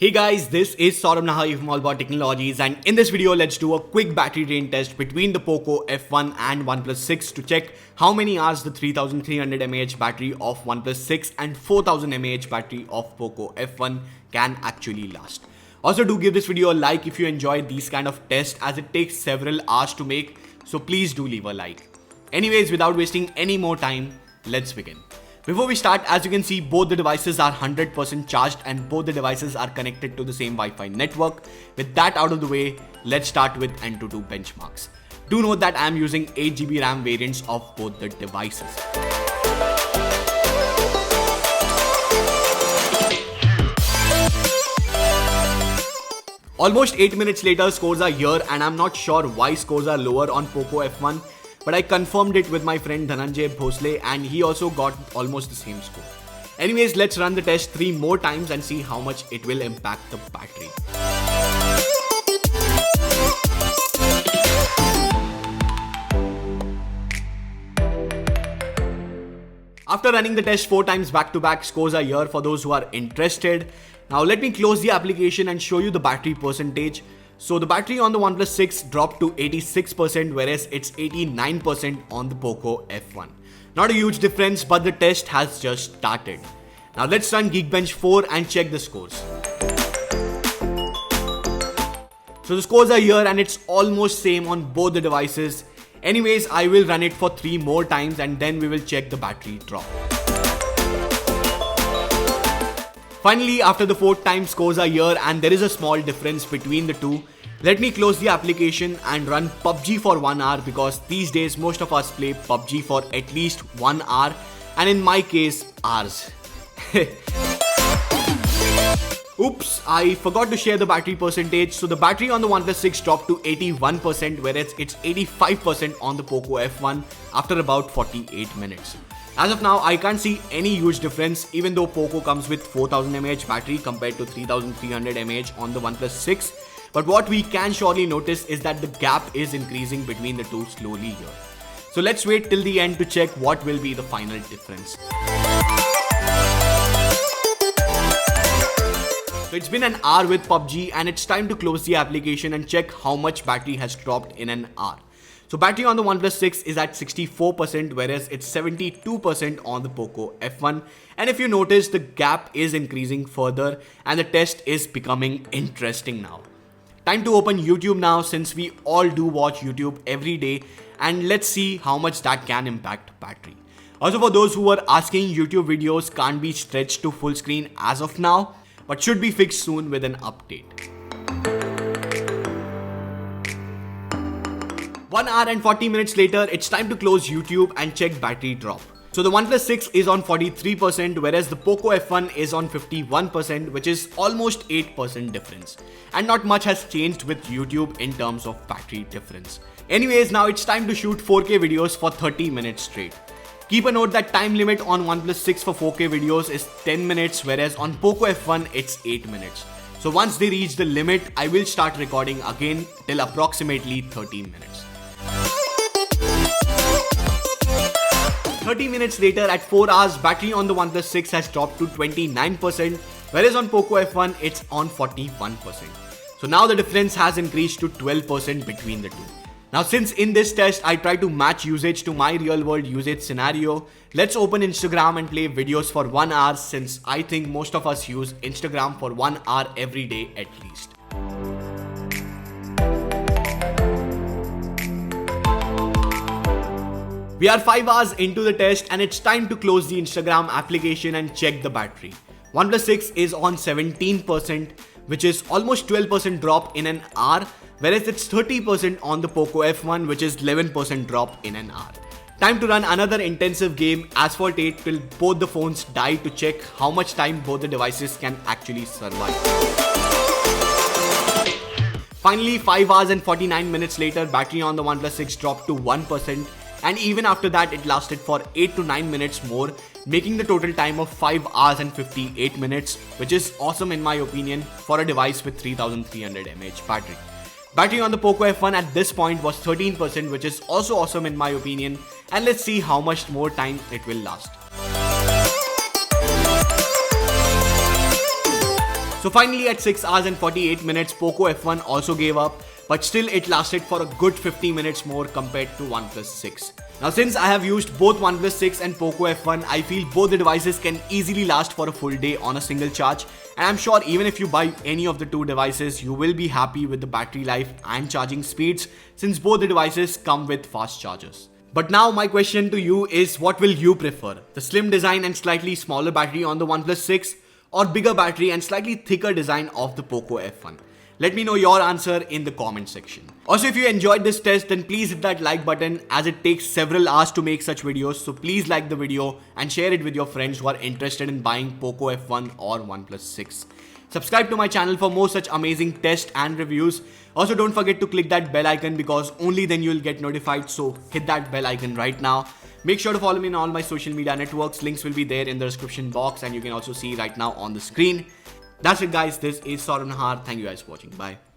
Hey guys, this is Saurabh Nahai from Allbot Technologies, and in this video let's do a quick battery drain test between the Poco F1 and OnePlus 6 to check how many hours the 3300 mAh battery of OnePlus 6 and 4000 mAh battery of Poco F1 can actually last. Also do give this video a like if you enjoyed these kind of tests, as it takes several hours to make, so please do leave a like. Anyways, without wasting any more time, let's begin. Before we start, as you can see, both the devices are 100% charged and both the devices are connected to the same Wi-Fi network. With that out of the way, let's start with AnTuTu benchmarks. Do note that I am using 8GB RAM variants of both the devices. Almost 8 minutes later, scores are here, and I'm not sure why scores are lower on Poco F1. But I confirmed it with my friend Dhananjay Bhosle, and he also got almost the same score. Anyways, let's run the test 3 more times and see how much it will impact the battery. After running the test 4 times back to back, scores are here for those who are interested. Now let me close the application and show you the battery percentage. So the battery on the OnePlus 6 dropped to 86%, whereas it's 89% on the Poco F1. Not a huge difference, but the test has just started. Now let's run Geekbench 4 and check the scores. So the scores are here and it's almost same on both the devices. Anyways, I will run it for 3 more times and then we will check the battery drop. Finally, after the 4th time, scores are here and there is a small difference between the two. Let me close the application and run PUBG for 1 hour, because these days most of us play PUBG for at least 1 hour, and in my case, hours. Oops, I forgot to share the battery percentage. So the battery on the OnePlus 6 dropped to 81%, whereas it's 85% on the Poco F1 after about 48 minutes. As of now, I can't see any huge difference, even though Poco comes with 4000 mAh battery compared to 3300 mAh on the OnePlus 6. But what we can surely notice is that the gap is increasing between the two slowly here. So let's wait till the end to check what will be the final difference. So it's been an hour with PUBG and it's time to close the application and check how much battery has dropped in an hour. So battery on the OnePlus 6 is at 64%, whereas it's 72% on the Poco F1. And if you notice, the gap is increasing further and the test is becoming interesting now. Time to open YouTube now, since we all do watch YouTube every day, and let's see how much that can impact battery. Also, for those who are asking, YouTube videos can't be stretched to full screen as of now, but should be fixed soon with an update. 1 hour and 40 minutes later, it's time to close YouTube and check battery drop. So the OnePlus 6 is on 43%, whereas the Poco F1 is on 51%, which is almost 8% difference. And not much has changed with YouTube in terms of battery difference. Anyways, now it's time to shoot 4K videos for 30 minutes straight. Keep a note that time limit on OnePlus 6 for 4K videos is 10 minutes, whereas on Poco F1 it's 8 minutes. So once they reach the limit, I will start recording again till approximately 13 minutes. 30 minutes later, at 4 hours, battery on the OnePlus 6 has dropped to 29%, whereas on Poco F1 it's on 41%. So now the difference has increased to 12% between the two. Now since in this test I try to match usage to my real world usage scenario, let's open Instagram and play videos for 1 hour, since I think most of us use Instagram for 1 hour every day at least. We are 5 hours into the test and it's time to close the Instagram application and check the battery. OnePlus 6 is on 17%, which is almost 12% drop in an hour, whereas it's 30% on the Poco F1, which is 11% drop in an hour. Time to run another intensive game, Asphalt 8, till both the phones die, to check how much time both the devices can actually survive. Finally, 5 hours and 49 minutes later, battery on the OnePlus 6 dropped to 1%. And even after that, it lasted for 8 to 9 minutes more, making the total time of 5 hours and 58 minutes, which is awesome in my opinion for a device with 3300 mAh battery. Battery on the Poco F1 at this point was 13%, which is also awesome in my opinion, and let's see how much more time it will last. So finally at 6 hours and 48 minutes, Poco F1 also gave up, but still it lasted for a good 50 minutes more compared to OnePlus 6. Now since I have used both OnePlus 6 and Poco F1, I feel both the devices can easily last for a full day on a single charge, and I'm sure even if you buy any of the two devices, you will be happy with the battery life and charging speeds since both the devices come with fast chargers. But now my question to you is, what will you prefer? The slim design and slightly smaller battery on the OnePlus 6, or bigger battery and slightly thicker design of the Poco F1? Let me know your answer in the comment section. Also, if you enjoyed this test, then please hit that like button, as it takes several hours to make such videos. So please like the video and share it with your friends who are interested in buying Poco F1 or OnePlus 6. Subscribe to my channel for more such amazing tests and reviews. Also, don't forget to click that bell icon, because only then you'll get notified. So hit that bell icon right now. Make sure to follow me on all my social media networks. Links will be there in the description box, and you can also see right now on the screen. That's it guys, this is Saurav Nahar. Thank you guys for watching. Bye.